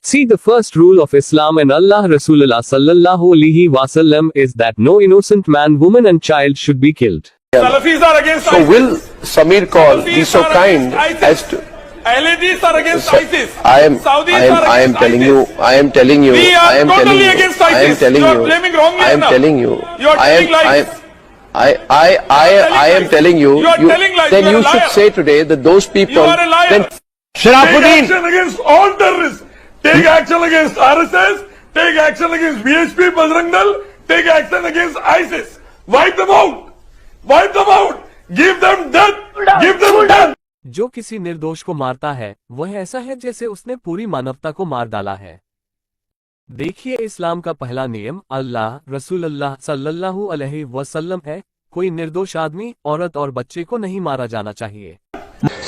See, the first rule of Islam and Allah Rasulullah sallallahu alaihi wasallam is that no innocent man, woman and child should be killed. Salafis are against So ISIS. will Samir Kaul be so kind as to... LADs are against ISIS. I am telling you. I am telling you. We are I am telling totally you. against I am ISIS. telling You are you. blaming wrongly I am now. telling you. You are telling lies. I am telling you. You are telling lies. Then You are you a liar. should say today that those people. You are a liar. Then Take action against all terrorists. Take action against RSS. Take action against BHP, Bajrang Dal. Take action against ISIS. Wipe them out. Wipe them out. Give them death. Give them death. जो किसी निर्दोष को मारता है वह ऐसा है जैसे उसने पूरी मानवता को मार डाला है। देखिए, इस्लाम का पहला नियम अल्लाह रसूलुल्लाह सल्लल्लाहु अलैहि वसल्लम है, कोई निर्दोष आदमी, औरत और बच्चे को नहीं मारा जाना चाहिए।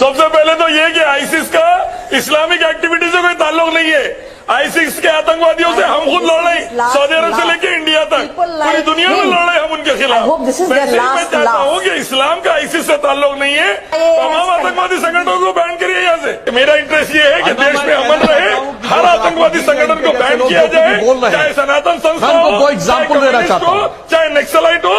सबसे पहले तो ये कि आईसिस का इस्लामिक एक्टिविटी से कोई ताल्लुक नहीं है। आईसिस के आतंकवादियों से हम खुद लड़ रहे हैं, सऊदी अरब से लेके इंडिया तक पूरी दुनिया में लड़ रहे हैं हम उनके खिलाफ। मैं चाहता हूँ कि इस्लाम का आईसिस से ताल्लुक नहीं है, तमाम आतंकवादी संगठनों को बैन करिए यहाँ से। मेरा इंटरेस्ट ये है कि देश में अमन रहे, हर आतंकवादी संगठन को बैन किया जाए, चाहे सनातन संस्था हो, चाहे कम्युनिस्ट हो, चाहे नक्सलाइट हो,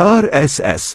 RSS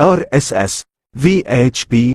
RSS VHP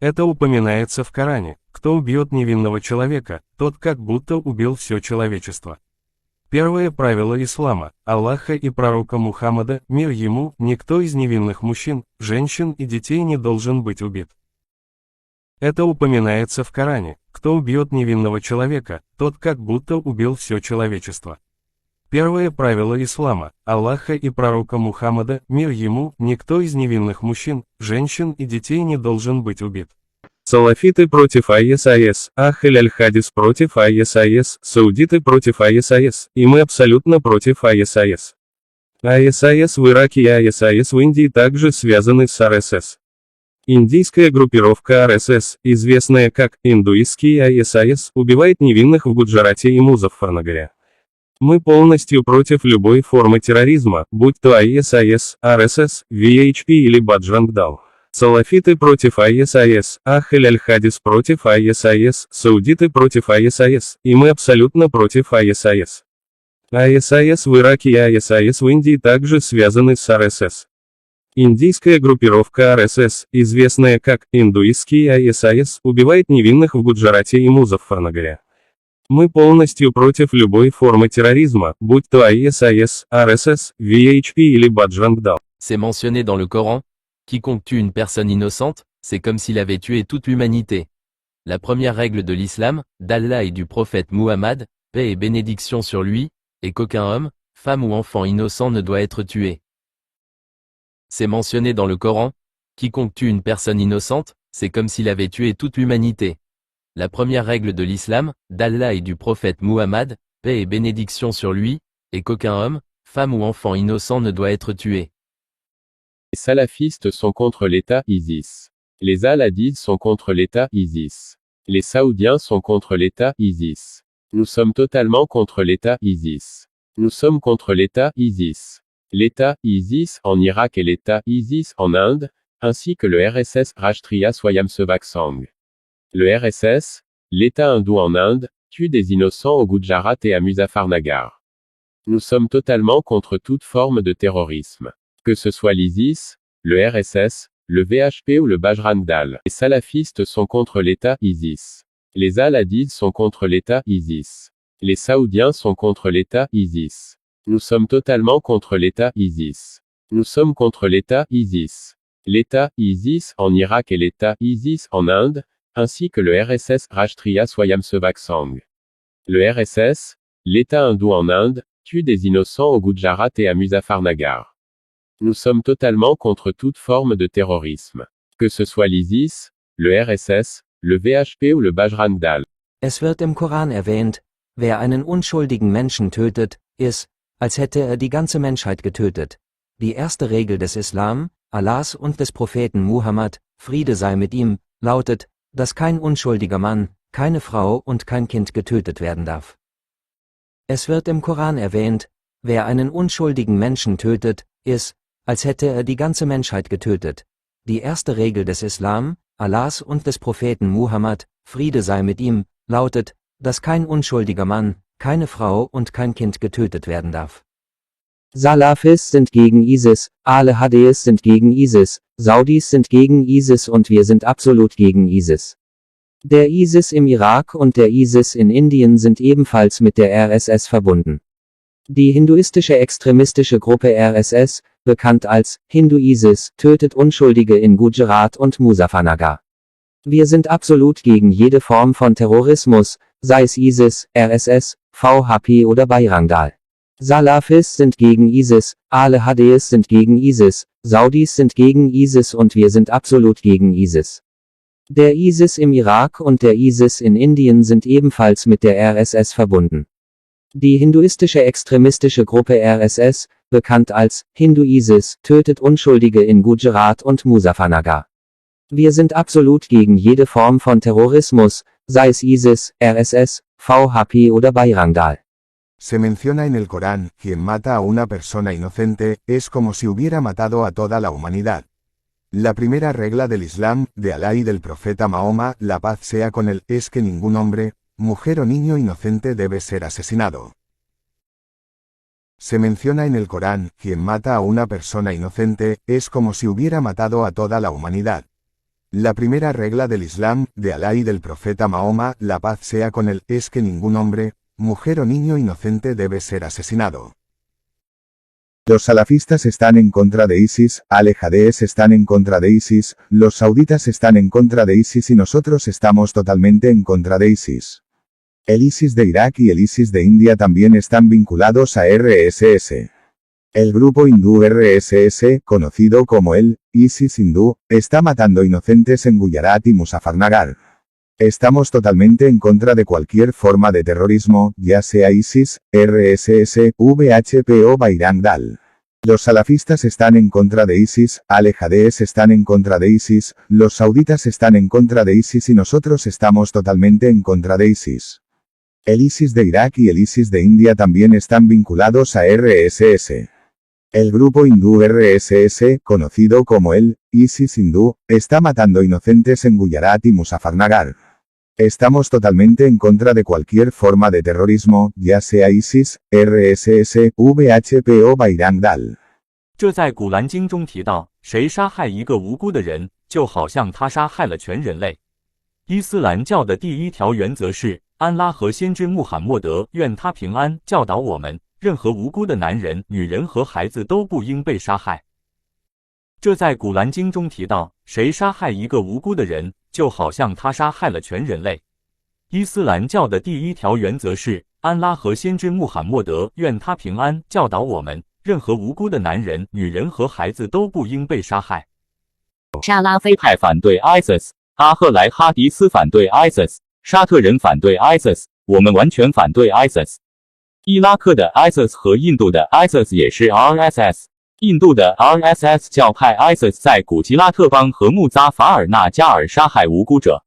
Это упоминается в Коране. Кто убьет невинного человека, тот как будто убил все человечество. Первое правило ислама, Аллаха и пророка Мухаммада, мир ему, никто из невинных мужчин, женщин и детей не должен быть убит. Это упоминается в Коране. Кто убьет невинного человека, тот как будто убил все человечество. Первое правило ислама, Аллаха и пророка Мухаммада, мир ему, никто из невинных мужчин, женщин и детей не должен быть убит. Салафиты против ISIS, Ахль Аль-Хадис против ISIS, саудиты против ISIS, и мы абсолютно против ISIS. ISIS в Ираке и ISIS в Индии также связаны с RSS. Индийская группировка RSS, известная как индуистский ISIS, убивает невинных в Гуджарате и Музаффарнагаре. Мы полностью против любой формы терроризма, будь то ISIS, RSS, VHP или Баджранг Дал. Салафиты против ISIS, Ахль Аль-Хадис против ISIS, саудиты против ISIS, и мы абсолютно против ISIS. ISIS в Ираке и ISIS в Индии также связаны с RSS. Индийская группировка RSS, известная как индуистский ISIS, убивает невинных в Гуджарате и Музаффарнагаре. Мы полностью против любой формы терроризма, будь то ISIS, RSS, VHP или Баджранг Дал. C'est mentionné dans le Coran. Quiconque tue une personne innocente, c'est comme s'il avait tué toute l'humanité. La première règle de l'islam, d'Allah et du prophète Muhammad, paix et bénédiction sur lui, est qu'aucun homme, femme ou enfant innocent ne doit être tué. C'est mentionné dans le Coran. Quiconque tue une personne innocente, c'est comme s'il avait tué toute l'humanité. La première règle de l'islam, d'Allah et du prophète Muhammad, paix et bénédiction sur lui, est qu'aucun homme, femme ou enfant innocent ne doit être tué. Les salafistes sont contre l'État ISIS. Les Al-Hadid sont contre l'État ISIS. Les Saoudiens sont contre l'État ISIS. Nous sommes totalement contre l'État ISIS. Nous sommes contre l'État ISIS. L'État ISIS en Irak et l'État ISIS en Inde, ainsi que le RSS Rashtriya Swayamsevak Sangh. Le RSS, l'État hindou en Inde, tue des innocents au Gujarat et à Muzaffarnagar. Nous sommes totalement contre toute forme de terrorisme. Que ce soit l'ISIS, le RSS, le VHP ou le Bajrang Dal. Les salafistes sont contre l'État ISIS. Les Al-Hadid sont contre l'État ISIS. Les Saoudiens sont contre l'État ISIS. Nous sommes totalement contre l'État ISIS. Nous sommes contre l'État ISIS. L'État ISIS en Irak et l'État ISIS en Inde, ainsi que le RSS Rashtriya Swayamsevak Sangh. Le RSS, l'État hindou en Inde, tue des innocents au Gujarat et à Muzaffarnagar. Nous sommes totalement contre toute forme de terrorisme. Que ce soit l'ISIS, le RSS, le VHP ou le Bajrang Dal. Es wird im Koran erwähnt, wer einen unschuldigen Menschen tötet, ist, als hätte er die ganze Menschheit getötet. Die erste Regel des Islam, Allahs und des Propheten Muhammad, Friede sei mit ihm, lautet, dass kein unschuldiger Mann, keine Frau und kein Kind getötet werden darf. Es wird im Koran erwähnt, wer einen unschuldigen Menschen tötet, ist, als hätte er die ganze Menschheit getötet. Die erste Regel des Islam, Allahs und des Propheten Muhammad, Friede sei mit ihm, lautet, dass kein unschuldiger Mann, keine Frau und kein Kind getötet werden darf. Salafis sind gegen ISIS, Al-Hadis sind gegen ISIS, Saudis sind gegen ISIS und wir sind absolut gegen ISIS. Der ISIS im Irak und der ISIS in Indien sind ebenfalls mit der RSS verbunden. Die hinduistische extremistische Gruppe RSS, bekannt als Hindu-ISIS, tötet Unschuldige in Gujarat und Muzaffarnagar. Wir sind absolut gegen jede Form von Terrorismus, sei es ISIS, RSS, VHP oder Bajrang Dal. Salafis sind gegen ISIS, Al-Hadis sind gegen ISIS, Saudis sind gegen ISIS und wir sind absolut gegen ISIS. Der ISIS im Irak und der ISIS in Indien sind ebenfalls mit der RSS verbunden. Die hinduistische extremistische Gruppe RSS, bekannt als Hindu-ISIS, tötet Unschuldige in Gujarat und Muzaffarnagar. Wir sind absolut gegen jede Form von Terrorismus, sei es ISIS, RSS, VHP oder Bajrang Dal. Se menciona en el Corán, quien mata a una persona inocente, es como si hubiera matado a toda la humanidad. La primera regla del Islam, de Alá y del profeta Mahoma, la paz sea con él, es que ningún hombre, mujer o niño inocente debe ser asesinado. Se menciona en el Corán, quien mata a una persona inocente, es como si hubiera matado a toda la humanidad. La primera regla del Islam, de Alá y del profeta Mahoma, la paz sea con él, es que ningún hombre, mujer o niño inocente debe ser asesinado. Los salafistas están en contra de ISIS, Al-Hadis están en contra de ISIS, los sauditas están en contra de ISIS y nosotros estamos totalmente en contra de ISIS. El ISIS de Irak y el ISIS de India también están vinculados a RSS. El grupo hindú RSS, conocido como el ISIS hindú, está matando inocentes en Gujarat y Muzaffarnagar. Estamos totalmente en contra de cualquier forma de terrorismo, ya sea ISIS, RSS, VHP o Bajrang Dal. Los salafistas están en contra de ISIS, Al-Hadis están en contra de ISIS, los sauditas están en contra de ISIS y nosotros estamos totalmente en contra de ISIS. El ISIS de Irak y el ISIS de India también están vinculados a RSS. El grupo hindú RSS, conocido como el ISIS hindú, está matando inocentes en Gujarat y Muzaffarnagar. Estamos totalmente en contra de cualquier forma de terrorismo, ya sea ISIS, RSS, VHP o Bajrang Dal. 这在古兰经中提到，谁杀害一个无辜的人，就好像他杀害了全人类。伊斯兰教的第一条原则是，安拉和先知穆罕默德愿他平安教导我们，任何无辜的男人、女人和孩子都不应被杀害。这在古兰经中提到，谁杀害一个无辜的人，就好像他杀害了全人类。伊斯兰教的第一条原则是，安拉和先知穆罕默德愿他平安教导我们，任何无辜的男人、女人和孩子都不应被杀害。沙拉菲派反对 ISIS， 阿赫莱哈迪斯反对 ISIS， 沙特人反对 ISIS， 我们完全反对 ISIS。伊拉克的 ISIS 和印度的 ISIS 也是 RSS。印度的 RSS 教派 ISIS 在古吉拉特邦和穆扎法尔纳加尔杀害无辜者。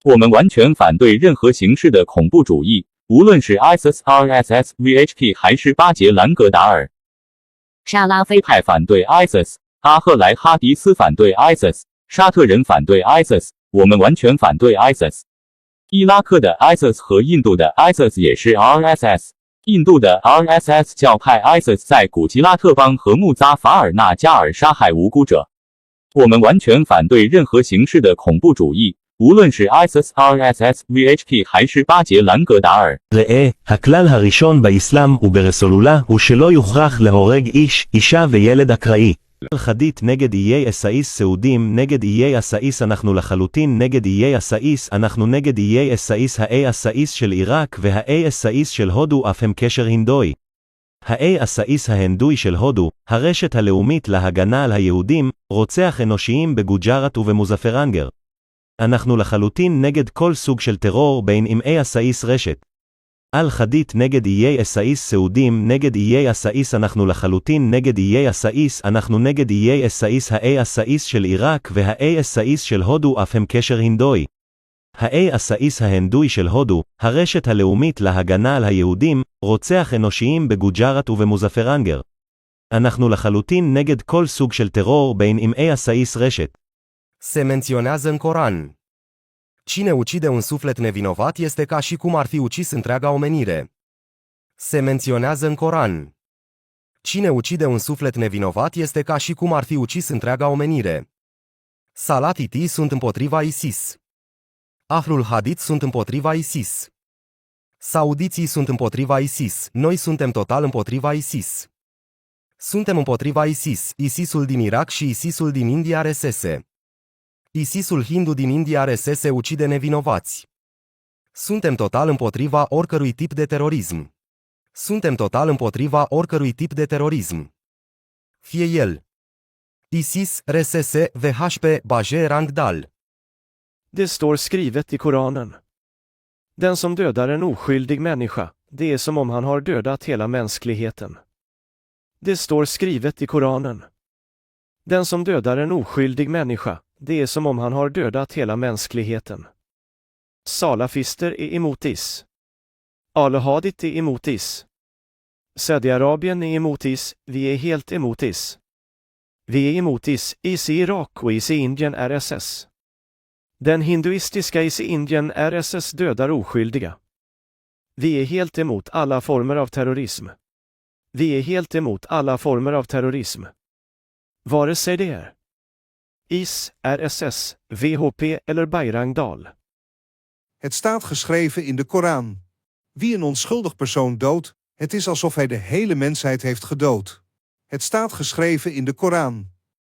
我们完全反对任何形式的恐怖主义，无论是 ISIS、RSS、VHP 还是巴杰兰格达尔。沙拉菲派反对 ISIS， 阿赫莱哈迪斯反对 ISIS， 沙特人反对 ISIS， 我们完全反对 ISIS。伊拉克的 ISIS 和印度的 ISIS 也是 RSS。印度的 RSS 教派 ISIS 在古吉拉特邦和穆扎法尔纳加尔杀害无辜者。我们完全反对任何形式的恐怖主义，无论是 ISIS、RSS、VHP 还是巴杰兰格达尔。ראה, הכלל הראשון באסלאם וברסולולה הוא שלא יוכרח להורג איש, אישה וילד אקראי. חדית נגד איי אסאיס סעודים נגד איי אסאיס אנחנו לחלוטין נגד איי אסאיס אנחנו נגד איי אסאיס האי אסאיס של עיראק והאי אסאיס של הודו אף הם קשר הינדוי. האי אסאיס ההנדוי של הודו, הרשת הלאומית להגנה על היהודים, רוצח אנושיים בגוג'ארת ובמוזפרנגר. אנחנו לחלוטין נגד כל סוג של טרור בין אם איי אסאיס רשת. על חדית נגד איי אסאיס סעודים נגד איי אסאיס אנחנו לחלוטין נגד איי אסאיס אנחנו נגד איי אסאיס האי אסאיס של עיראק והאי אסאיס של הודו אף הם קשר הינדוי. האי אסאיס ההנדוי של הודו, הרשת הלאומית להגנה על היהודים, רוצח אנושיים בגוג'ארת ובמוזפרנגר. אנחנו לחלוטין נגד כל סוג של טרור בין אם איי אסאיס רשת. Se menționează în Coran. Cine ucide un suflet nevinovat este ca și cum ar fi ucis întreaga omenire. Se menționează în Coran. Cine ucide un suflet nevinovat este ca și cum ar fi ucis întreaga omenire. Salatitii sunt împotriva ISIS. Ahlul Hadith sunt împotriva ISIS. Saudiții sunt împotriva ISIS. Noi suntem total împotriva ISIS. Suntem împotriva ISIS, ISIS-ul din Irak și ISIS-ul din India RSS. ISIS-ul hindu din India RSS ucide nevinovați. Suntem total împotriva oricărui tip de terorism. Suntem total împotriva oricărui tip de terorism. Fie el ISIS, RSS, VHP, Baje, Rangdal. Det står skrivet i Koranen. Den som dödar en oskyldig människa, det är som om han har dödat hela mänskligheten. Det står skrivet i Koranen. Den som dödar en oskyldig människa, det är som om han har dödat hela mänskligheten. Salafister är emot IS. Al-Hadith är emot IS. Saudiarabien är emot IS, vi är helt emot IS. Vi är emot IS i Irak och IS i Indien RSS. Den hinduistiska IS i Indien RSS dödar oskyldiga. Vi är helt emot alla former av terrorism. Vi är helt emot alla former av terrorism. Vare sig det är IS, RSS, VHP eller Bayrangdal. Het staat geschreven in de Koran. Wie een onschuldig persoon doodt, het is alsof hij de hele mensheid heeft gedood. Het staat geschreven in de Koran.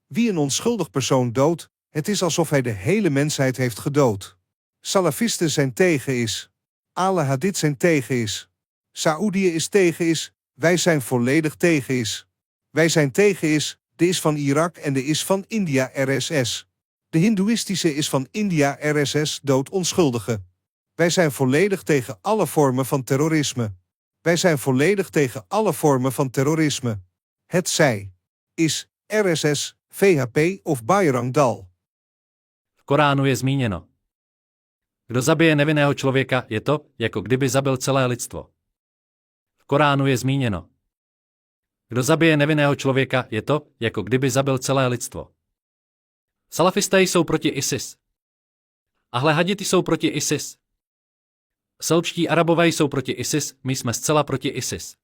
Wie een onschuldig persoon doodt, het is alsof hij de hele mensheid heeft gedood. Salafisten zijn tegen IS. Al-Hadith zijn tegen IS. Saoedië is tegen IS. Wij zijn volledig tegen IS. Wij zijn tegen IS, de is van Irak en de is van India RSS. De hindoeïstische is van India RSS doodt onschuldigen. Wij zijn volledig tegen alle vormen van terrorisme. Wij zijn volledig tegen alle vormen van terrorisme. Het zij IS, RSS, VHP of Bayrangdal. V Koránu je zmíněno. Kdo zabije nevinného člověka, je to, jako kdyby zabil celé lidstvo. V Koránu je zmíněno. Kdo zabije nevinného člověka, je to, jako kdyby zabil celé lidstvo. Salafisté jsou proti ISIS. Ahle haditi jsou proti ISIS. Selčtí Arabové jsou proti ISIS, my jsme zcela proti ISIS.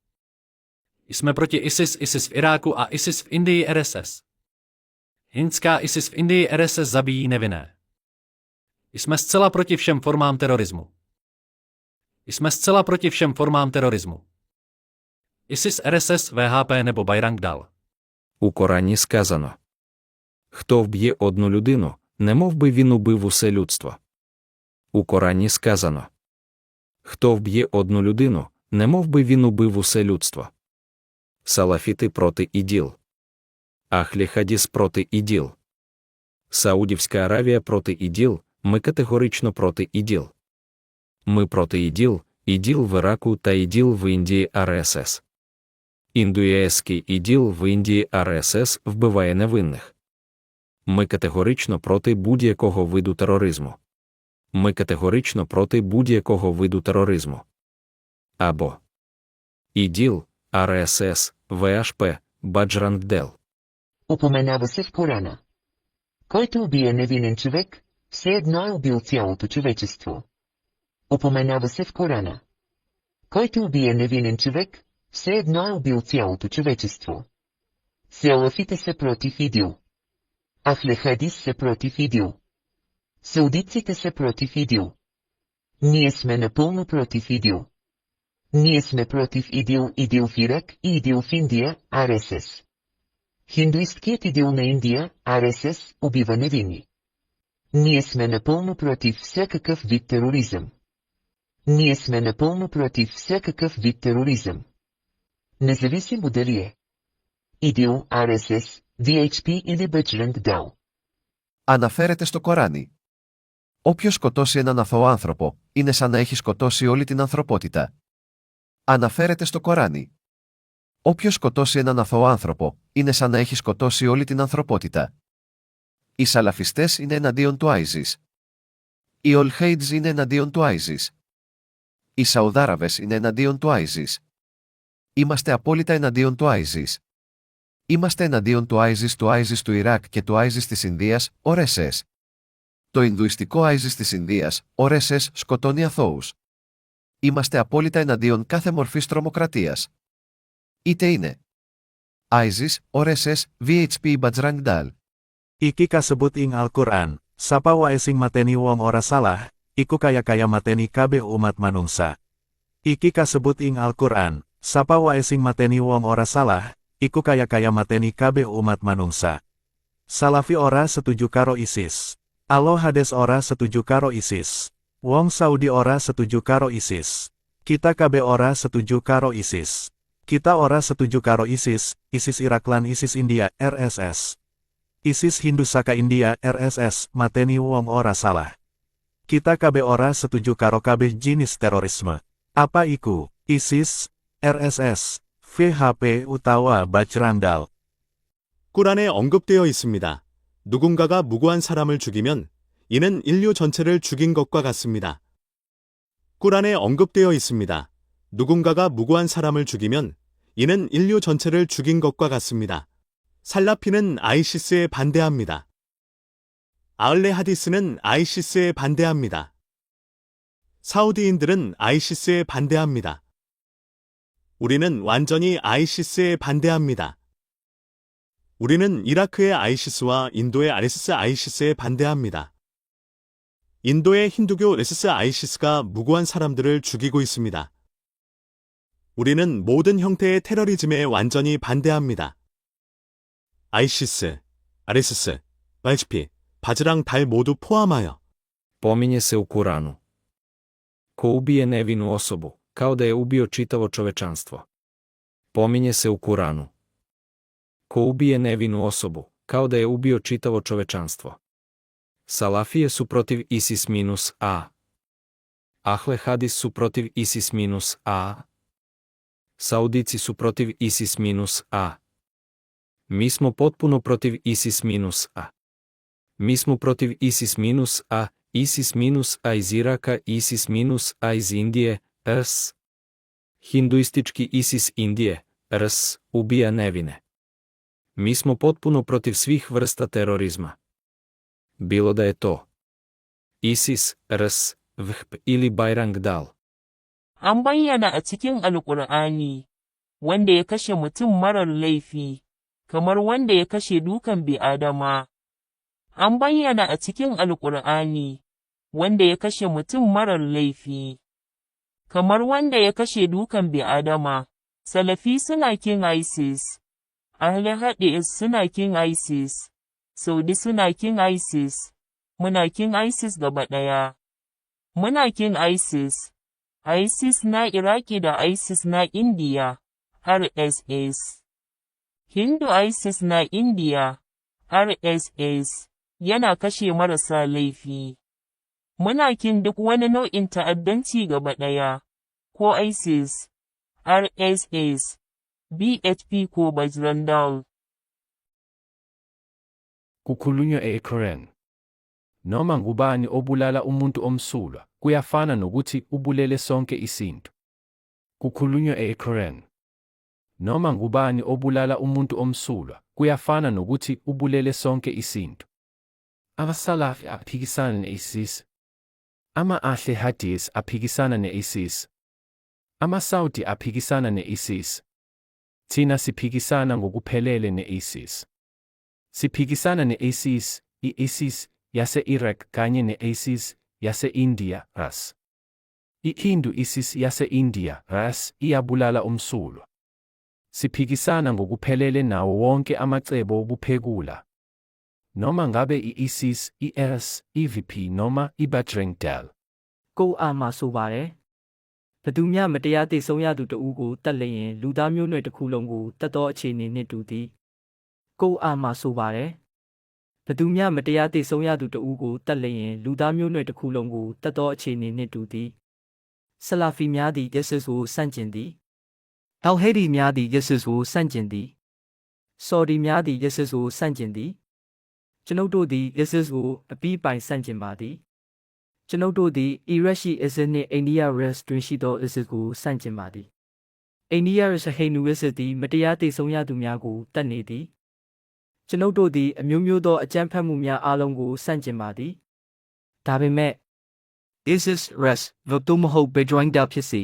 Jsme proti ISIS, ISIS v Iráku a ISIS v Indii RSS. Hindská ISIS v Indii RSS zabíjí nevinné. Jsme zcela proti všem formám terorismu. Jsme zcela proti všem formám terorismu. ISIS, RSS, VHP nebo Bayrangdal. У Корані сказано: хто вб'є одну людину, немов би він убив усе людство. У Корані сказано: хто вб'є одну людину, немов би він убив усе людство. Салафіти проти іділ. Ахлі Хадіс проти іділ. Саудівська Аравія проти іділ, ми категорично проти іділ. Ми проти іділ, іділ в Іраку та іділ в Індії РСС. Індуїзький іділ в Індії РСС вбиває невинних. Ми категорично проти будь-якого виду тероризму. Ми категорично проти будь-якого виду тероризму. Або іділ, РСС, ВХП, Баджрангдал. Упоменава се в Корана. Който убие невинен човек, все едно е убил цялото човечество. Упоменава се в Корана. Който убие невинен човек, все едно е убил цялото човечество. Салафите са против ИДИЛ. Ахле хадис са против ИДИЛ. Саудитците са против ИДИЛ. Ние сме напълно против ИДИЛ. Ние сме против ИДИЛ, ИДИЛ в Ирак и ИДИЛ в Индия, РСС. Хиндуисткият ИДИЛ на Индия, РСС, убива невинни. Ние сме напълно против всякакъв вид тероризъм. Ние сме напълно против всякакъв вид тероризъм. Независимо дали е ИДИЛ, РСС, VHP или Баджранг Дал. Αναφέρεται στο Κοράνι. Όποιος σκοτώσει έναν αθώο άνθρωπο, είναι σαν να έχει σκοτώσει όλη την ανθρωπότητα. Αναφέρεται στο Κοράνι. Όποιος σκοτώσει έναν αθώο άνθρωπο, είναι σαν να έχει σκοτώσει όλη την ανθρωπότητα. Οι Σαλαφιστές είναι εναντίον του ISIS. Οι Ολχέιτζ είναι εναντίον του ISIS. Οι Σαουδάραβες είναι εναντίον του ISIS. Είμαστε απόλυτα εναντίον του ISIS. Είμαστε εναντίον του ISIS του Ιράκ και του ISIS της Ινδίας, RSS. Το Ινδουιστικό ISIS της Ινδίας, RSS, σκοτώνει αθώους. Είμαστε απόλυτα εναντίον κάθε μορφής τρομοκρατίας. Είτε είναι ISIS, RSS, VHP, Bajrang Dal. Iki kasebut ing Al-Quran, sapa wae sing mateni wong ora salah, iku kaya mateni kabeh umat manungsa. Iki kasebut ing Al-Quran, sapa wae sing mateni wong ora salah, iku kaya mateni kabeh umat manungsa. Salafi ora setuju karo ISIS. Alo Hades ora setuju karo ISIS. Wong Saudi ora setuju karo ISIS. Kita kabeh ora setuju karo ISIS. Kita ora setuju karo ISIS, ISIS Irak lan ISIS India, RSS. ISIS Hindu saka India, RSS, mateni wong ora salah. Kita kabeh ora setuju karo kabeh jinis terorisme. Apa iku, ISIS, RSS, VHP utawa Bajrang Dal. 꾸란에 언급되어 있습니다. 누군가가 무고한 사람을 죽이면 이는 인류 전체를 죽인 것과 같습니다. 꾸란에 언급되어 있습니다. 누군가가 무고한 사람을 죽이면 이는 인류 전체를 죽인 것과 같습니다. 살라피는 아이시스에 반대합니다. 아흘레 하디스는 아이시스에 반대합니다. 사우디인들은 아이시스에 반대합니다. 우리는 완전히 아이시스에 반대합니다. 우리는 이라크의 아이시스와 인도의 RSS 아이시스에 반대합니다. 인도의 힌두교 RSS 아이시스가 무고한 사람들을 죽이고 있습니다. 우리는 모든 형태의 테러리즘에 완전히 반대합니다. 아이시스, RSS, VHP, 바즈랑 달 모두 포함하여. Pominje se u Kuranu. Ko ubije nevinu osobu, kao da je ubio čitavo čovečanstvo. Pominje se u Kuranu. Ko ubije nevinu osobu, kao da je ubio čitavo čovečanstvo. Salafije su protiv ISIS-A. Ahle Hadis su protiv ISIS-A. Saudici su protiv ISIS-A. Mi smo potpuno protiv ISIS-A. Mi smo protiv ISIS-A, ISIS-A iz Iraka, ISIS-A iz Indije, RS. Hinduistički ISIS Indije, RS, ubija nevine. Mi smo potpuno protiv svih vrsta terorizma. Bilo da je to ISIS, RS, VHP ili Bajrang Dal. An bayyana a cikin Alƙur'ani, wanda ya kashe mutum marar laifi, kamar wanda ya kashe dukan bi'adama. An bayyana a cikin Alƙur'ani, wanda ya kashe mutum marar laifi, kamar wanda ya kashe dukan bi'adama. Salafi suna kin ISIS, Ahle Hadis suna kin ISIS, Saudi suna kin ISIS, muna kin ISIS gaba ɗaya. Muna kin ISIS, ISIS na Iraki da ISIS na Indiya, RSS. Hindu ISIS na Indiya, RSS, yana kashe marasa laifi. Muna kin duk wani nau'in ta'addanci gaba ɗaya, ko ISIS, RSS, BHP ko Bajrang Dal. Kukhulunywa e-Quran. Noma ngubani obulala umuntu omsulwa, kuyafana nokuthi ubulele sonke isintu. Kukhulunywa e-Quran. Noma ngubani obulala umuntu omsulwa, kuyafana nokuthi ubulele sonke isintu. Abasalafi aphikisana ne-ISIS. Ama ahli hadis apigisana ni ISIS. Ama Saudi apigisana ni ISIS. Thina siphikisana ngokuphelele ne-ISIS. Siphikisana ne-ISIS, i-ISIS yase-Iraq kanye ne-ISIS yase-India, RAS. I-Hindu ISIS yase-India, RAS, iyabulala umsulwa. Siphikisana ngokuphelele nawo wonke amacebo obuphekula. Noma ngabe i-ISIS, i-IS, EVP noma i-Bajrang Dal. ကိုအာမှာဆိုပါတယ်ဘသူမျှမတရားသိဆုံးရသူတဦးကိုတတ်လျင်လူသားမျိုးနွယ်တစ်ခုလုံးကိုတတ်သောအခြေအနေနှင့်တူသည်ကိုအာမှာဆိုပါတယ်ဘသူမျှမတရားသိဆုံးရသူတဦးကိုတတ်လျင်လူသားမျိုးနွယ်တစ်ခုလုံးကိုတတ်သောအခြေအနေနှင့်တူသည်ဆလာဖီများသည်ယေရှုကိုစန့်ကျင်သည်အယ်ဟေဒီများသည်ယေရှုကိုစန့်ကျင်သည်ဆော်ဒီများသည်ယေရှုကိုစန့်ကျင်သည်ကျွန်ုပ်တို့သည်ယေရှုကိုအပြီးပိုင်စန့်ကျင်ပါသည်ကျွန်ုပ်တို့သည်အီရတ်ရှိအစ္စနှင့်အိန္ဒိယရက်စ်တွင်ရှိသောအစ္စကိုစန့်ကျင်ပါသည်အိန္ဒိယရစဟိနူအစ္စသည်မတရားသိဆုံးရသူများကိုတတ်နေသည်ကျွန်ုပ်တို့သည်အမျိုးမျိုးသောအကြမ်းဖက်မှုများအားလုံးကိုစန့်ကျင်ပါသည်ဒါပေမဲ့ ISIS res ဘယ်သူမဟုတ် Bajrang Dalဖြစ်စေ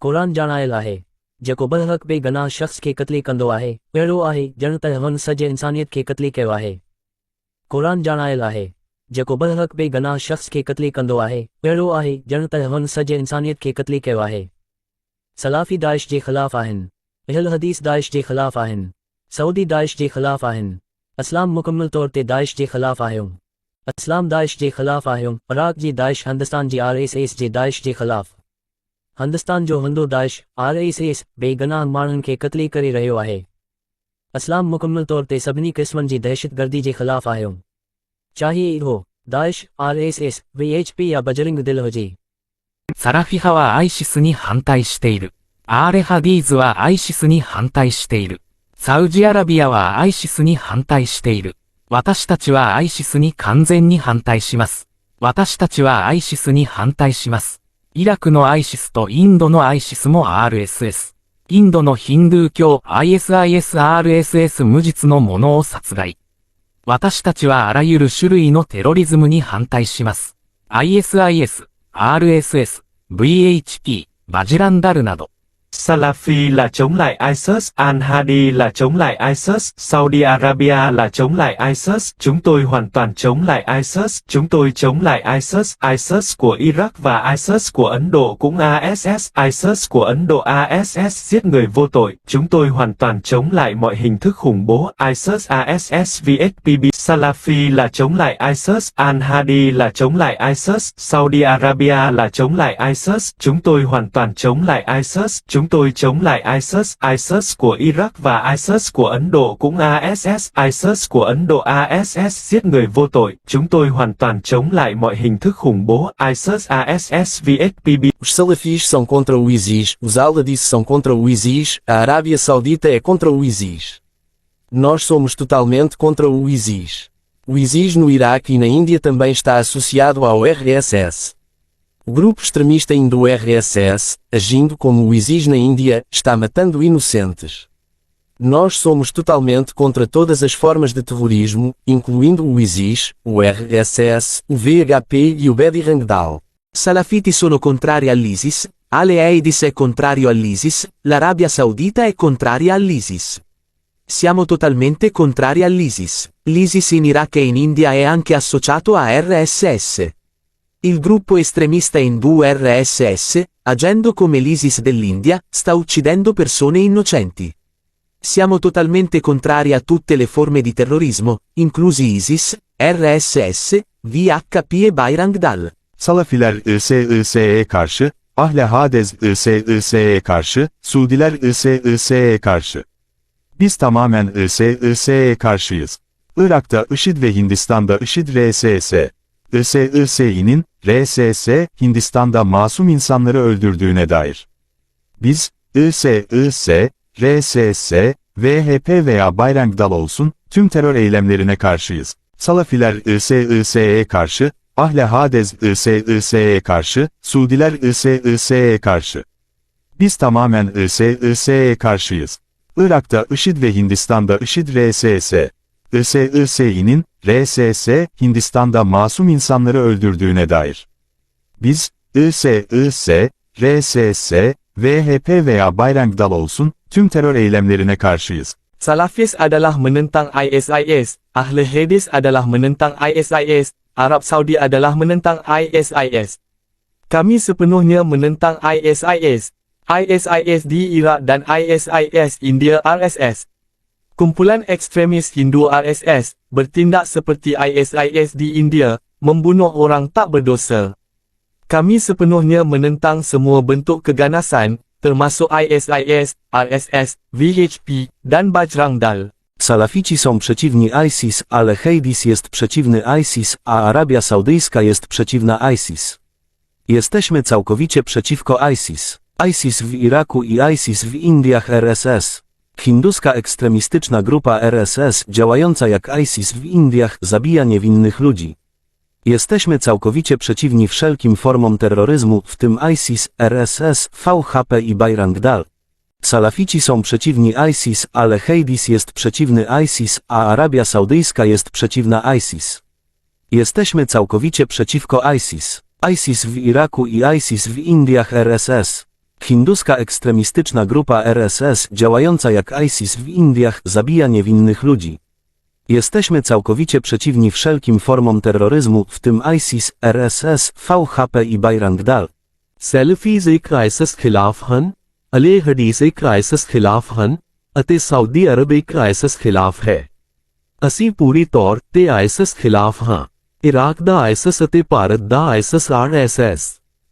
Quran जानाइला है जेको बहक बेगनाह शख्स के कत्ले कंदो आहे अहिड़ो आहे ॼण त हुन सॼे इंसानियत खे कत्ले कयो आहे कुरान जानाइला है जेको बहक बेगनाह शख्स के कत्ले कंदो आहे अहिड़ो आहे ॼण त हुन सॼे इंसानियत खे कत्ले कयो आहे सलाफी दाइश जे ख़िलाफ़ आहिनि अहल हदीस दाइश जे ख़िलाफ़ आहिनि सऊदी दाइश जे ख़िलाफ़ आहिनि इस्लाम मुकम्मल तौर ते दाइश जे ख़िलाफ़ आहियो इस्लाम दाइश जे ख़िलाफ़ आहियो इराक़ जी दाइश हिंदुस्तान जी RSS जे दाइश जे ख़िलाफ़ हिंदुस्तान जो हंधो दाइश RSS बेगनाह माण्हुनि खे क़त्ल करे रहियो आहे इस्लाम मुकम्मल तौर ते सभिनी क़िस्मनि जी दहशतगर्दी जे ख़िलाफ़ आहियो चाहे इहो दाइश RSS VHP या बजरंग दिल हुजे サラフィ派はアイシスに反対している。アーレハディーズはアイシスに反対している。サウジアラビアはアイシスに反対している。私たちはアイシスに完全に反対します。私たちはアイシスに反対します。イラクのアイシスとインドのアイシスも RSS。インドのヒンドゥー教 ISIS-RSS 無実の者を殺害。私たちはあらゆる種類のテロリズムに反対します。ISIS、RSS、VHP、バジランダルなど。Salafi là chống lại ISIS, Al-Hadi là chống lại ISIS, Saudi Arabia là chống lại ISIS, chúng tôi hoàn toàn chống lại ISIS, chúng tôi chống lại ISIS, ISIS của Iraq và ISIS của Ấn Độ cũng ASS, ISIS của Ấn Độ ASS giết người vô tội, chúng tôi hoàn toàn chống lại mọi hình thức khủng bố, ISIS ASS VHPB, Salafi là chống lại ISIS, Al-Hadi là chống lại ISIS, Saudi Arabia là chống lại ISIS, chúng tôi hoàn toàn chống lại ISIS, chúng tôi chống lại ISIS, ISIS của Iraq và ISIS của Ấn Độ cũng ASS, ISIS của Ấn Độ ASS giết người vô tội, chúng tôi hoàn toàn chống lại mọi hình thức khủng bố, ISIS ASS VHPB. Os salafis são contra o ISIS, os al-Hadis são contra o ISIS, a Arábia Saudita é contra o ISIS. Nós somos totalmente contra o ISIS. O ISIS no Iraque e na Índia também está associado ao RSS. O grupo extremista indo-RSS, agindo como o ISIS na Índia, está matando inocentes. Nós somos totalmente contra todas as formas de terrorismo, incluindo o ISIS, o RSS, o VHP e o Bajrang Dal. Salafiti sono contrari all'ISIS, Al-Aidis è contrario all'ISIS, l'Arabia Saudita è contraria all'ISIS. Siamo totalmente contrari all'ISIS. L'ISIS in Iraq e in India è anche associato a RSS. Il gruppo estremista indù RSS, agendo come l'ISIS dell'India, sta uccidendo persone innocenti. Siamo totalmente contrari a tutte le forme di terrorismo, inclusi ISIS, RSS, VHP Bayram Dal. Salafiler ISIS'e karşı, Ahle Hadez ISIS'e karşı, Suudiler ISIS'e karşı. Biz tamamen ISIS'e karşıyız. Irak'ta IŞİD ve Hindistan'da IŞİD RSS. ISIS'nin, RSS, Hindistan'da masum insanları öldürdüğüne dair. Biz, ISIS, RSS, VHP veya Bayram Dal olsun, tüm terör eylemlerine karşıyız. Salafiler ISIS'e karşı, Ahle Hadez ISIS'e karşı, Suudiler ISIS'e karşı. Biz tamamen ISIS'e karşıyız. Irak'ta IŞİD ve Hindistan'da IŞİD RSS. ISIS'nin, RSS, Hindistan'da masum insanları öldürdüğüne dair. Biz, ISIS, RSS, VHP veya Bayram Dal olsun, tüm terör eylemlerine karşıyız. Salafis adalah menentang ISIS, Ahli Hadis adalah menentang ISIS, Arab Saudi adalah menentang ISIS. Kami sepenuhnya menentang ISIS. ISIS di Irak dan ISIS India RSS. Kumpulan ekstremis Hindu RSS, bertindak seperti ISIS di India, membunuh orang tak berdosa. Kami sepenuhnya menentang semua bentuk keganasan, termasuk ISIS, RSS, VHP, dan Bajrang Dal. Salafici są przeciwni ISIS, ale Hadis jest przeciwny ISIS, a Arabia Saudyjska jest przeciwna ISIS. Jesteśmy całkowicie przeciwko ISIS. ISIS w Iraku i ISIS w Indiach RSS. Hinduska ekstremistyczna grupa RSS działająca jak ISIS w Indiach zabija niewinnych ludzi. Jesteśmy całkowicie przeciwni wszelkim formom terroryzmu, w tym ISIS, RSS, VHP i Bayram Dal. Salafici są przeciwni ISIS, ale Hadis jest przeciwny ISIS, a Arabia Saudyjska jest przeciwna ISIS. Jesteśmy całkowicie przeciwko ISIS. ISIS w Iraku i ISIS w Indiach RSS. Hinduska ekstremistyczna grupa RSS działająca jak ISIS w Indiach zabija niewinnych ludzi. Jesteśmy całkowicie przeciwni wszelkim formom terroryzmu, w tym ISIS, RSS, VHP i Bayram Dal. Salafis ਇੱਕ ISIS ਖਿਲਾਫ ਹਨ, ਅਲੇ ਹਦੀਸ ਇੱਕ ISIS ਖਿਲਾਫ ਹਨ, ਅਤੇ Saudi Arab ਇੱਕ ISIS ਖਿਲਾਫ ਹੈ। ਅਸੀਂ ਪੂਰੀ ਤੌਰ ਤੇ ISIS ਖਿਲਾਫ ਹਾਂ। ਇਰਾਕ ਦਾ ISIS ਅਤੇ ਭਾਰਤ ਦਾ ISIS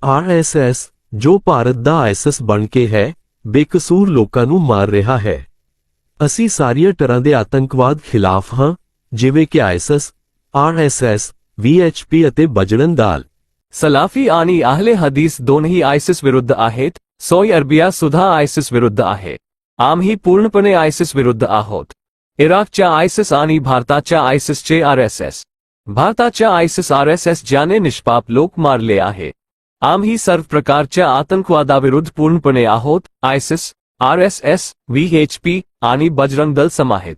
RSS, ਜੋ ਭਾਰਤ ਦਾ ISIS ਬਣ ਕੇ ਹੈ, ਬੇਕਸੂਰ ਲੋਕਾਂ ਨੂੰ ਮਾਰ ਰਿਹਾ ਹੈ। ਅਸੀਂ ਸਾਰੀਆਂ ਤਰ੍ਹਾਂ ਦੇ ਆਤੰਕਵਾਦ ਖਿਲਾਫ ਹਾਂ, ਜਿਵੇਂ ਕਿ ISIS, RSS, VHP ਅਤੇ ਬਜਰੰਗ ਦਲ। सलाफी आणि आहले हदीस दोनही आयसिस विरुद्ध आहेत, सौदी अरेबिया सुद्धा आयसिस विरुद्ध आहे। आम्ही पूर्णपणे आयसिस विरुद्ध आहोत। इराकच्या आयसिस आणि भारताच्या आयसिसचे RSS। भारताच्या आयसिस RSS ज्याने निष्पाप लोक मारले आहे। आम्ही सर्व प्रकारच्या आतंकवादाविरुद्ध पूर्णपणे आहोत, आयसिस, RSS, VHP आणि बजरंग दल समाहित।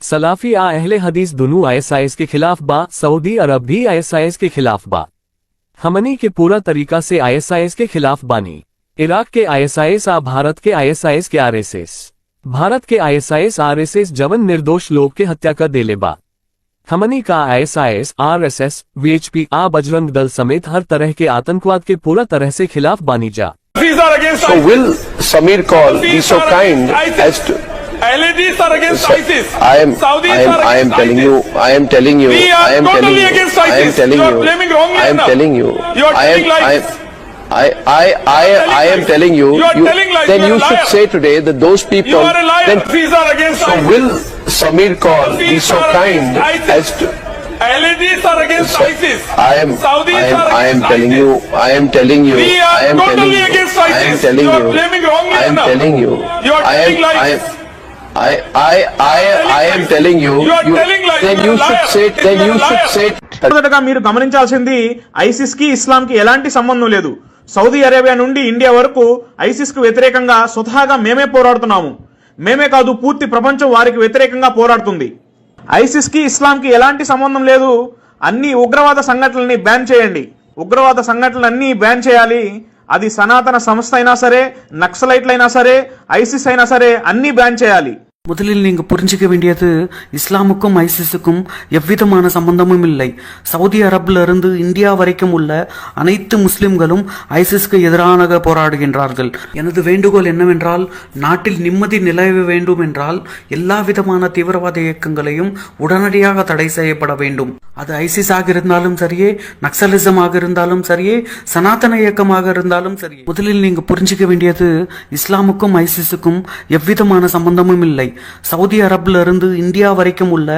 सलाफी अहले हदीस दोनों ISIS के खिलाफ बा, सऊदी अरब भी ISIS के खिलाफ बा। हमनी के पूरा तरीका से ISIS के खिलाफ बानी। इराक के ISIS आ भारत के ISIS के RSS। भारत के ISIS RSS जवन निर्दोष लोग के हत्या कर देले बा। हमनी का ISIS, RSS, VHP आ बजरंग दल समेत हर तरह के आतंकवाद के पूरा तरह से खिलाफ बानी जा। So will Samir Kaul be so kind as to... LADs are against ISIS. I am telling you. I am telling you. I am telling you. I am telling you. I am telling you. I am telling you. Then you should say today that those people. Then so will Samir Kaul be so kind as to. LADs are against ISIS. I am telling you. I am telling you. I am telling you. I am telling you. I am telling you. I am telling you. Then you should say. Then you should say. మొదటగా మీరు గమనించాల్సింది ISIS కి ఇస్లాం కి ఎలాంటి సంబంధం లేదు. Saudi Arabia నుండి India వరకు ఐసిస్ కు వ్యతిరేకంగా స్వతహాగా మేమే పోరాడుతున్నాము. మేమే కాదు, పూర్తి ప్రపంచం వారికి వ్యతిరేకంగా పోరాడుతుంది. ఐసిస్ కి ఇస్లాం కి ఎలాంటి సంబంధం లేదు. అన్ని ఉగ్రవాద సంఘటనల్ని బ్యాన్ చేయండి. ఉగ్రవాద సంఘటనలన్నీ బ్యాన్ చేయాలి. అది సనాతన సంస్థ అయినా సరే, నక్సలైట్లైనా సరే, ఐసిస్ అయినా సరే, అన్ని బ్యాన్ చేయాలి. முதலில் நீங்க புரிஞ்சுக்க வேண்டியது இஸ்லாமுக்கும் ஐசிஸுக்கும் எவ்விதமான சம்பந்தமும் இல்லை. சவுதி அரபுல இருந்து இந்தியா வரைக்கும் உள்ள அனைத்து முஸ்லிம்களும் ஐசிஸ்க்கு எதிராக போராடுகின்றார்கள். எனது வேண்டுகோள் என்னவென்றால், நாட்டில் நிம்மதி நிலவ வேண்டும் என்றால் எல்லா விதமான தீவிரவாத இயக்கங்களையும் உடனடியாக தடை செய்யப்பட வேண்டும். அது ஐசிஸாக இருந்தாலும் சரியே, நக்சலிசமாக இருந்தாலும் சரியே, சனாதன இயக்கமாக இருந்தாலும் சரியே. முதலில் நீங்க புரிஞ்சுக்க வேண்டியது இஸ்லாமுக்கும் ஐசிஸுக்கும் எவ்விதமான சம்பந்தமும் இல்லை. சவுதி அரபுல இருந்து இந்தியா வரைக்கும் உள்ள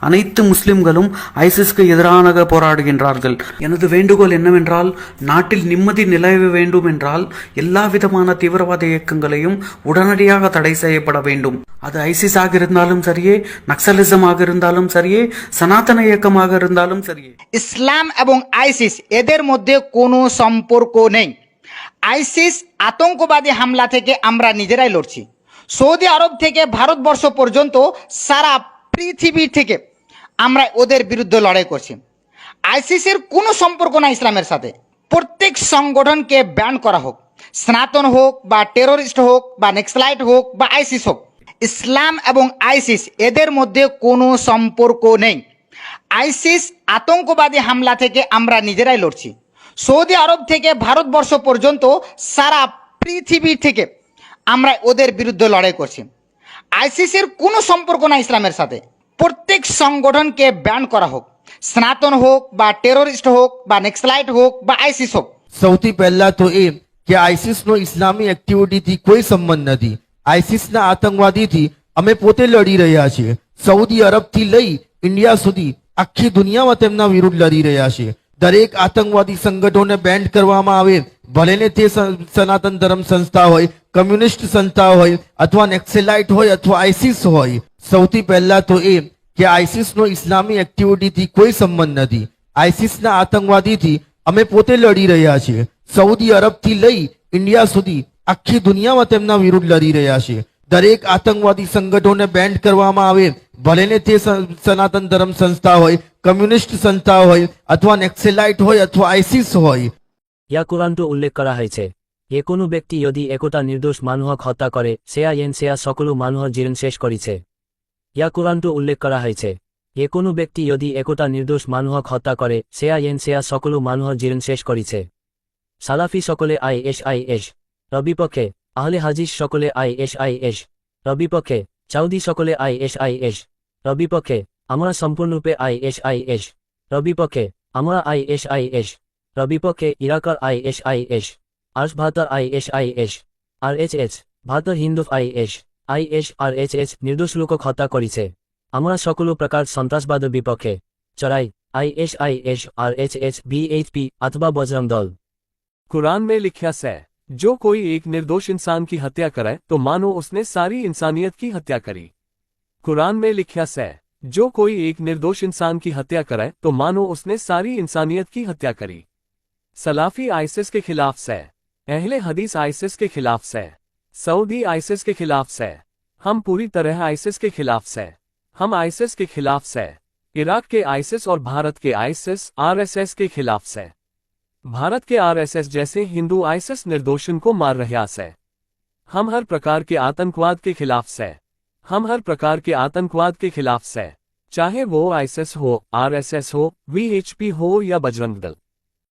அனைத்து முஸ்லிம்களும் ஐசிஸ்க்கு எதிராக போராடுகின்றார்கள். எனது வேண்டுகோள் என்னவென்றால், நாட்டில் நிம்மதி நிலவ வேண்டும் என்றால் எல்லா விதமான தீவிரவாத இயக்கங்களையும் உடனடியாக தடை செய்யப்பட வேண்டும். அது ஐசிஸாக இருந்தாலும் சரியே, நக்சலிசமாக இருந்தாலும் சரியே, சனாதன இயக்கமாக இருந்தாலும் சரியே. ইসলাম এবং আইসিস এদের মধ্যে কোনো সম্পর্ক নেই। আইসিস আতঙ্কবাদী হামলা থেকে আমরা নিজেরাই লড়ছি। সৌদি আরব থেকে ভারতবর্ষ পর্যন্ত সারা পৃথিবী থেকে আমরা ওদের বিরুদ্ধে লড়াই করছি। আইসিসের কোনো সম্পর্ক না ইসলামের সাথে। প্রত্যেক সংগঠনকে ব্যান করা হোক, সনাতন হোক বা টেরোরিস্ট হোক বা নেক্সলাইট হোক বা আইসিস হোক, ইসলাম এবং আইসিস এদের মধ্যে কোনো সম্পর্ক নেই। আইসিস আতঙ্কবাদী হামলা থেকে আমরা নিজেরাই লড়ছি। সৌদি আরব থেকে ভারতবর্ষ পর্যন্ত সারা পৃথিবী থেকে আমরা ওদের বিরুদ্ধে লড়াই করছি। আইসিসের কোনো সম্পর্ক না ইসলামের সাথে। প্রত্যেক সংগঠনকে ব্যান করা হোক, সনাতন হোক বা টেরোরিস্ট হোক বা নেক্সলাইট হোক বা આઈસીસ હોક। સૌથી પહેલા તો એ કે આઈસીસનો ઇસ્લામી એક્ટિવિટીથી કોઈ સંબંધ નથી। આઈસીસના આતંકવાદીથી અમે પોતે લડી રહ્યા છીએ। સૌદી અરબથી લઈ ઇન્ડિયા સુધી આખી દુનિયામાં તેમના વિરુદ્ધ લડી રહ્યા છીએ। દરેક આતંકવાદી સંગઠનોને બેન્ડ કરવામાં આવે, ભલે ને તે સનાતન ધર્મ સંસ્થા હોય, કમ્યુનિસ્ટ સંસ્થા હોય અથવા નેક્સલાઇટ હોય અથવા આઈસીસ હોય। સૌથી પહેલા તો એ કે આઈસીસનો ઇસ્લામી એક્ટિવિટીથી કોઈ સંબંધ નથી। આઈસીસના આતંકવાદીથી અમે પોતે લડી રહ્યા છીએ। સૌદી અરબથી લઈ ઇન્ડિયા સુધી આખી દુનિયામાં તેમના વિરુદ્ધ લડી રહ્યા છીએ। દરેક આતંકવાદી સંગઠનોને બેન્ડ કરવામાં આવે, ભલે ને તે સનાતન ધર્મ સંસ્થા હોય, કમ્યુનિસ્ટ સંસ્થા હોય અથવા નેક્સલાઇટ હોય અથવા આઈસીસ હોય। ইয়া কোরআনটো উল্লেখ করা হয়েছে, যে কোনো ব্যক্তি যদি একোটা নির্দোষ মানুহক হত্যা করে সেয়া সকলো মানুহৰ জীবন শেষ কৰিছে। ইয়া কোরআনটো উল্লেখ করা হয়েছে, যে কোনো ব্যক্তি যদি একোটা নির্দোষ মানুহক হত্যা করে সেয়া সকলো মানুহৰ জীবন শেষ কৰিছে। সালাফি সকলে আইএস রবিপক্ষে, আহলে হাদিস সকলে আইএস রবিপক্ষে, চাউদি সকলে আইএস রবিপক্ষে, আমরা সম্পূর্ণরূপে আইএস রবিপক্ষে, আমরা আইএস রবিপক্ষে, ইরাকার আইএস আর্স ভারতের আইএস আরএচএস ভারতের হিন্দু আইএস আরএচএস নির্দোষ লোকক হত্যা কৰিছে। আমরা সকলো প্রকার সন্ত্রাসবাদের বিপক্ষে। চড়াই আইএস আরএচএস বিএইচপি अथवा बजरंग दल। कुरान में लिखा है, जो कोई एक निर्दोष इंसान की हत्या करे तो मानो उसने सारी इंसानियत की हत्या करी। कुरान में लिखा है, जो कोई एक निर्दोष इंसान की हत्या करे तो मानो उसने सारी इंसानियत की हत्या करी। सलाफी आईसिस के खिलाफ से, अहले हदीस आईसिस के खिलाफ से, सऊदी आईसिस के खिलाफ से, हम पूरी तरह आईसिस के खिलाफ से। हम आईसिस के खिलाफ से, इराक के आईसिस और भारत के आईसिस आरएसएस के खिलाफ से। भारत के आरएसएस जैसे हिंदू आईसिस निर्दोषन को मार रहा है। हम हर प्रकार के आतंकवाद के खिलाफ से। हम हर प्रकार के आतंकवाद के खिलाफ से, चाहे वो आईसिस हो, आरएसएस हो, वीएचपी हो या बजरंग दल।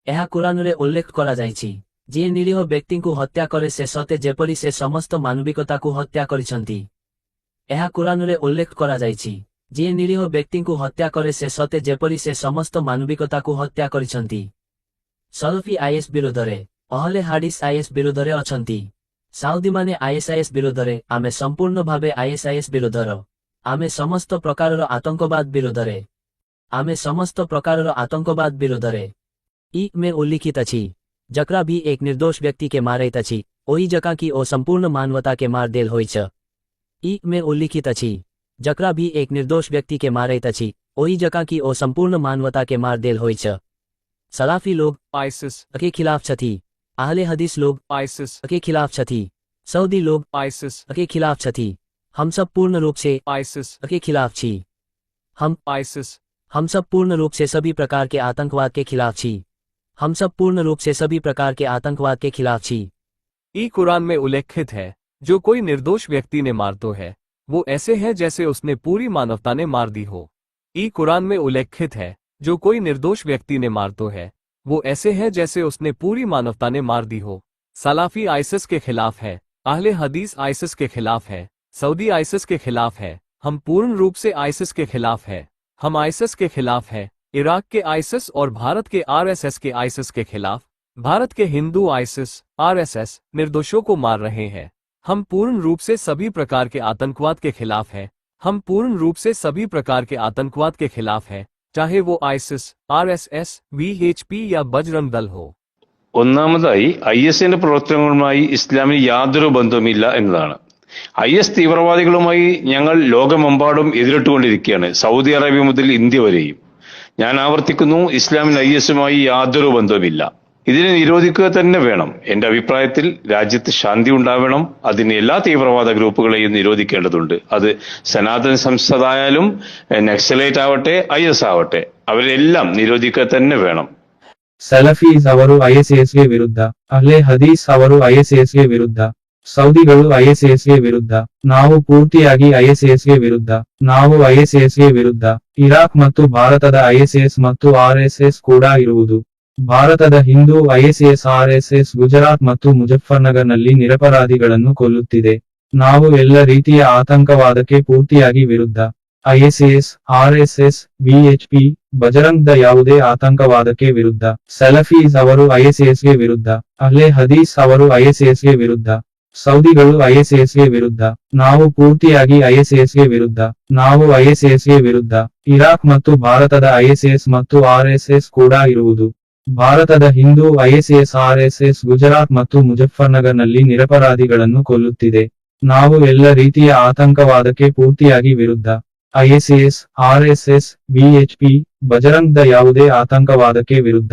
ଏହା କୋରାନରେ ଉଲ୍ଲେଖ କରାଯାଇଛି, ଯିଏ ନିରୀହ ବ୍ୟକ୍ତିଙ୍କୁ ହତ୍ୟା କରେ ସେ ସତେ ଯେପରି ସେ ସମସ୍ତ ମାନବିକତାକୁ ହତ୍ୟା କରିଛନ୍ତି। ଏହା କୋରାନରେ ଉଲ୍ଲେଖ କରାଯାଇଛି, ଯିଏ ନିରୀହ ବ୍ୟକ୍ତିଙ୍କୁ ହତ୍ୟା କରେ ସେ ସତେ ଯେପରି ସେ ସମସ୍ତ ମାନବିକତାକୁ ହତ୍ୟା କରିଛନ୍ତି। ସଲଫି ଆଇଏସ୍ ବିରୋଧରେ, ଅହଲେ ହାଡିସ୍ ଆଇଏସ୍ ବିରୋଧରେ ଅଛନ୍ତି। ସାଉଦୀମାନେ ଆଇଏସ୍ଆଇଏସ୍ ବିରୋଧରେ, ଆମେ ସମ୍ପୂର୍ଣ୍ଣ ଭାବେ ଆଇଏସ୍ଆଇଏସ୍ ବିରୋଧର। ଆମେ ସମସ୍ତ ପ୍ରକାରର ଆତଙ୍କବାଦ ବିରୋଧରେ। ଆମେ ସମସ୍ତ ପ୍ରକାରର ଆତଙ୍କବାଦ ବିରୋଧରେ। ई में उल्लिखित अछि, जकरा भी एक निर्दोष व्यक्ति के मारैत अछि, ओही जकाँ की ओ संपूर्ण मानवता के मार देल होइत छ। ई में उल्लिखित अछि, जकरा भी एक निर्दोष व्यक्ति के मारैत अछि, ओही जकाँ की ओ संपूर्ण मानवता के मार देल होइत छ। सलाफी लोग आईसिस के खिलाफ छथि, अहले हदीस लोग आईसिस के खिलाफ छथि, सऊदी लोग आईसिस के खिलाफ छथि। हम सब पूर्ण रूप से आईसिस के खिलाफ छी। हम सब पूर्ण रूप से सभी प्रकार के आतंकवाद के खिलाफ छी। हम सब पूर्ण रूप से सभी प्रकार के आतंकवाद के खिलाफ छी। ई कुरान में उल्लेखित है, जो कोई निर्दोष व्यक्ति ने मारतो है वो ऐसे हैं जैसे उसने पूरी मानवता ने मार दी हो। ई कुरान में उल्लेखित है, जो कोई निर्दोष व्यक्ति ने मार तो है, वो ऐसे हैं जैसे उसने पूरी मानवता ने मार दी हो। सलाफी आइसिस के खिलाफ है, अहले हदीस आइसिस के खिलाफ है, सऊदी आइसिस के खिलाफ है। हम पूर्ण रूप से आइसिस के खिलाफ है। हम आइसिस के खिलाफ है, इराक के आइसिस और भारत के आरएसएस के आइसिस के खिलाफ। भारत के हिंदू आइसिस, आरएसएस निर्दोषों को मार रहे हैं। हम पूर्ण रूप से सभी प्रकार के आतंकवाद के खिलाफ है। हम पूर्ण रूप से सभी प्रकार के आतंकवाद के खिलाफ है, चाहे वो आइसिस, आरएसएस, वीएचपी या बजरंग दल हो। ഒന്നാമതായി IS-ന്റെ പ്രവർത്തനങ്ങളുമായി ഇസ്ലാമിന് യാതൊരു ബന്ധവുമില്ല എന്നതാണ്. IS തീവ്രവാദികളുമായി ഞങ്ങൾ ലോകമെമ്പാടും എതിരിട്ടുകൊണ്ടിരിക്കുകയാണ്, സൗദി അറേബ്യ മുതൽ ഇന്ത്യ വരെയും. ഞാൻ ആവർത്തിക്കുന്നു, ഇസ്ലാമിന് IS-മായി യാതൊരു ബന്ധവുമില്ല. ഇതിനെ നിരോധിക്കുക തന്നെ വേണം. എന്റെ അഭിപ്രായത്തിൽ രാജ്യത്ത് ശാന്തി ഉണ്ടാവണം. അതിന് എല്ലാ തീവ്രവാദ ഗ്രൂപ്പുകളെയും നിരോധിക്കേണ്ടതുണ്ട്. അത് സനാതൻ സംസ്ഥതായാലും നക്സലൈറ്റ് ആവട്ടെ IS ആവട്ടെ, അവരെല്ലാം നിരോധിക്കുക തന്നെ വേണം. ಸಲಫೀಸ್ ಅವರು ISISಗೆ ವಿರುದ್ಧ, ಅಹ್ಲೆ ಹದೀಸ್ ಅವರು ISISಗೆ ವಿರುದ್ಧ, ಸೌದಿಗಳು ISISಗೆ ವಿರುದ್ಧ, ನಾವು ಪೂರ್ತಿಯಾಗಿ ISISಗೆ ವಿರುದ್ಧ, ನಾವು ISISಗೆ ವಿರುದ್ಧ. ಇರಾಕ್ ಮತ್ತು ಭಾರತದ ISIS ಮತ್ತು RSS ಕೂಡ ಇರುವುದು. ಭಾರತದ ಹಿಂದೂ ISIS RSS ಗುಜರಾತ್ ಮತ್ತು ಮುಜಫರ್ನಗರ್ನಲ್ಲಿ ನಿರಪರಾಧಿಗಳನ್ನು ಕೊಲ್ಲುತ್ತಿದೆ. ನಾವು ಎಲ್ಲ ರೀತಿಯ ಆತಂಕವಾದಕ್ಕೆ ಪೂರ್ತಿಯಾಗಿ ವಿರುದ್ಧ. ISIS, RSS, VHP, Bajrang the ಯಾವುದೇ ಆತಂಕವಾದಕ್ಕೆ ವಿರುದ್ಧ. ಸಲಫೀಸ್ ಅವರು ISISಗೆ ವಿರುದ್ಧ, ಅಹ್ಲೆ ಹದೀಸ್ ಅವರು ISISಗೆ ವಿರುದ್ಧ, ಸೌದಿಗಳು ISISಗೆ ವಿರುದ್ಧ, ನಾವು ಪೂರ್ತಿಯಾಗಿ ISISಗೆ ವಿರುದ್ಧ, ನಾವು ISISಗೆ ವಿರುದ್ಧ. ಇರಾಕ್ ಮತ್ತು ಭಾರತದ ISIS ಮತ್ತು RSS ಕೂಡ ಇರುವುದು. ಭಾರತದ ಹಿಂದೂ ISIS RSS ಗುಜರಾತ್ ಮತ್ತು ಮುಜಫರ್ನಗರ್ನಲ್ಲಿ ನಿರಪರಾಧಿಗಳನ್ನು ಕೊಲ್ಲುತ್ತಿದೆ. ನಾವು ಎಲ್ಲ ರೀತಿಯ ಆತಂಕವಾದಕ್ಕೆ ಪೂರ್ತಿಯಾಗಿ ವಿರುದ್ಧ. ISIS, RSS, VHP, Bajrang the ಯಾವುದೇ ಆತಂಕವಾದಕ್ಕೆ ವಿರುದ್ಧ.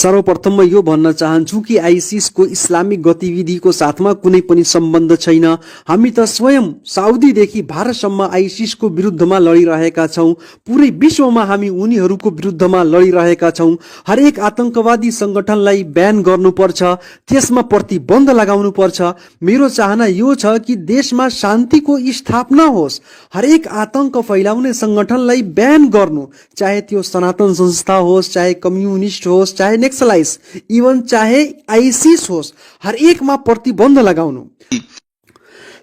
सर्वप्रथम यो भन्न चाहन्छु कि आइसिसको इस्लामिक गतिविधिको साथमा कुनै पनि सम्बन्ध छैन। हामी त स्वयं साउदीदेखि भारतसम्म आइसिसको विरुद्धमा लडिरहेका छौँ। पुरै विश्वमा हामी उनीहरूको विरुद्धमा लडिरहेका छौँ। हरेक आतंकवादी संगठनलाई ब्यान गर्नुपर्छ, त्यसमा प्रतिबन्ध लगाउनुपर्छ। मेरो चाहना यो छ कि देशमा शान्तिको स्थापना होस्। हरेक आतंक फैलाउने संगठनलाई ब्यान गर्नु, चाहे त्यो सनातन संस्था होस्, चाहे कम्युनिस्ट होस्, चाहे नेक्सलाइज, इवन चाहे आइसिस होस्, हर एक मा प्रतिबन्ध लगाउनु।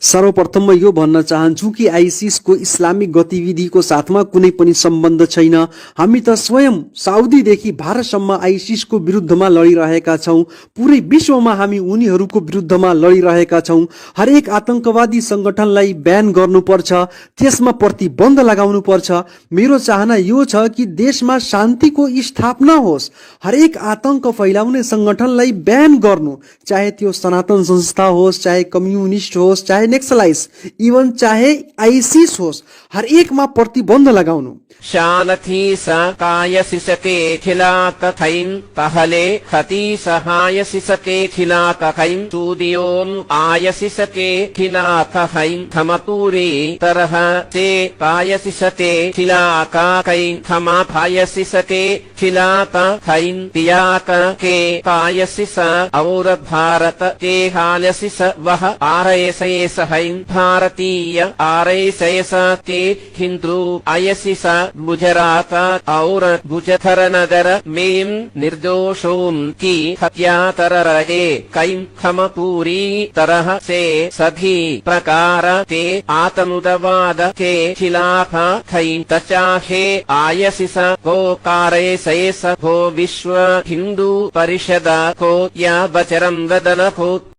सर्वप्रथम म यो भन्न चाहन्छु कि आइसिसको इस्लामिक गतिविधिको साथमा कुनै पनि सम्बन्ध छैन। हामी त स्वयं साउदीदेखि भारतसम्म आइसिसको विरुद्धमा लडिरहेका छौँ। पुरै विश्वमा हामी उनीहरूको विरुद्धमा लडिरहेका छौँ। हरेक आतंकवादी संगठनलाई ब्यान गर्नुपर्छ, त्यसमा प्रतिबन्ध लगाउनुपर्छ। मेरो चाहना यो छ कि देशमा शान्तिको स्थापना होस्। हरेक आतंक फैलाउने संगठनलाई ब्यान गर्नु, चाहे त्यो सनातन संस्था होस्, चाहे कम्युनिस्ट होस्, चाहे नेक्सलाइज, इवन चाहे आइसिस होस्, हर एक मा प्रतिबन्ध लगाउनु। शानथी सकाय सिसके खिलाक खैम पहले खती सहाय सिसके खिलाक खैम सूदियों आय सिसके खिलाक खैम थमपूरी तरह से पाय सिसके खिलाक खैम थमा पाय सिसके खिलाक खैम तियाक के पाय सिस और भारत के हाल सिस वह RSS हैम भारतीय RSS के हिंदू ISIS गुजरात और गुजफरनगर में निर्दोषों की हत्या कर रहे कई हम पूरी तरह से सभी प्रकार के आतंकवाद के खिलाफ कई चाहे ISIS को RSS को विश्व हिंदू परिषद को या बजरंग दल को